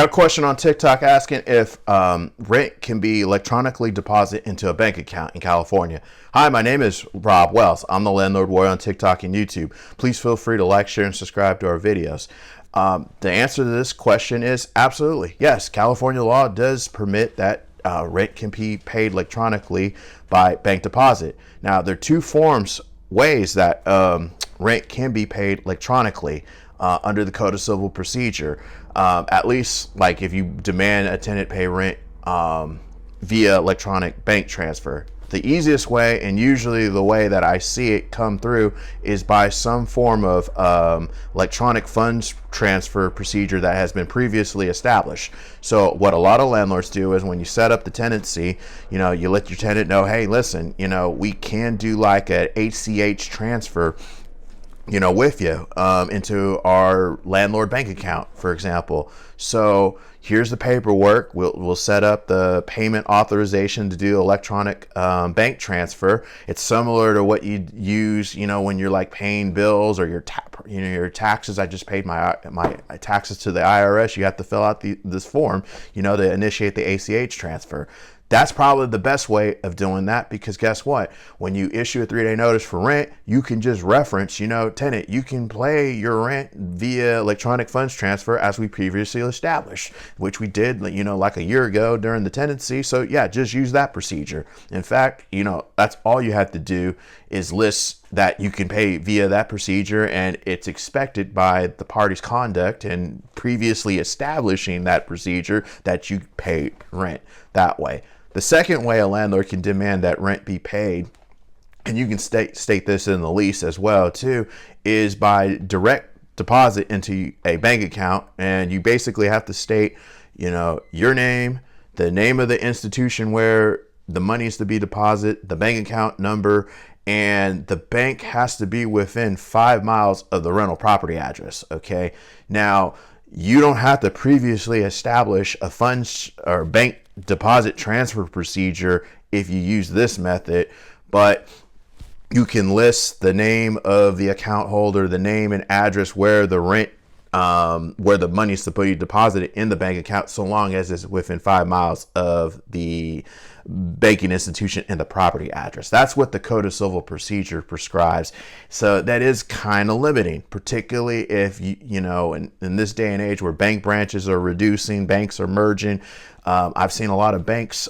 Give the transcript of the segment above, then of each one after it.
Got a question on TikTok asking if rent can be electronically deposited into a bank account in California. Hi, my name is Rob Wells. I'm the Landlord Warrior on TikTok and YouTube. Please feel free to like, share, and subscribe to our videos. The answer to this question is absolutely. Yes, California law does permit that rent can be paid electronically by bank deposit. Now, there are two ways that rent can be paid electronically under the Code of Civil Procedure. At least, like if you demand a tenant pay rent via electronic bank transfer. The easiest way, and usually the way that I see it come through, is by some form of electronic funds transfer procedure that has been previously established. So what a lot of landlords do is when you set up the tenancy, you let your tenant know, hey, listen, we can do like a ACH transfer with you into our landlord bank account, for example. So here's the paperwork. We'll set up the payment authorization to do electronic bank transfer. It's similar to what you'd use, when you're like paying bills or your taxes. I just paid my taxes to the IRS. You have to fill out this form, to initiate the ACH transfer. That's probably the best way of doing that, because guess what? When you issue a 3-day notice for rent, you can just reference, tenant, you can pay your rent via electronic funds transfer as we previously established, which we did, like a year ago during the tenancy. So yeah, just use that procedure. In fact, that's all you have to do is list that you can pay via that procedure, and it's expected by the party's conduct and previously establishing that procedure that you pay rent that way. The second way a landlord can demand that rent be paid, and you can state this in the lease as well too, is by direct deposit into a bank account. And you basically have to state, your name, the name of the institution where the money is to be deposited, the bank account number, and the bank has to be within 5 miles of the rental property address. Okay. Now, you don't have to previously establish a funds or bank deposit transfer procedure if you use this method, but you can list the name of the account holder, the name and address where the rent, where the money is to be deposited in the bank account, so long as it's within 5 miles of the banking institution and the property address. That's what the Code of Civil Procedure prescribes. So that is kind of limiting, particularly if in this day and age where bank branches are reducing, banks are merging. I've seen a lot of banks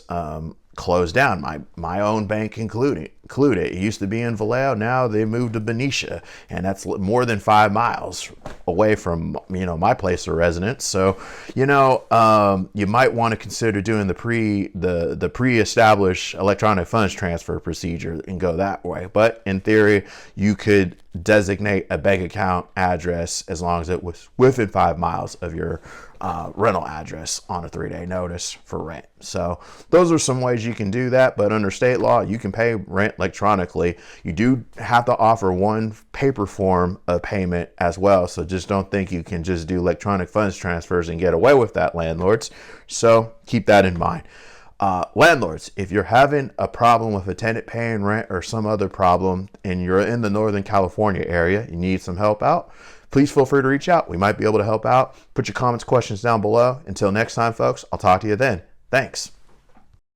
close down, my own bank included. It used to be in Vallejo, now they moved to Benicia, and that's more than 5 miles away from my place of residence. So you might want to consider doing the pre-established electronic funds transfer procedure and go that way. But in theory, you could designate a bank account address as long as it was within 5 miles of your rental address on a 3-day notice for rent. So those are some ways you can do that, but under state law, you can pay rent electronically. You do have to offer one paper form of payment as well. So just don't think you can just do electronic funds transfers and get away with that, landlords. So keep that in mind. Landlords, if you're having a problem with a tenant paying rent or some other problem and you're in the Northern California area, you need some help out, please feel free to reach out. We might be able to help out. Put your comments, questions down below. Until next time, folks, I'll talk to you then. Thanks.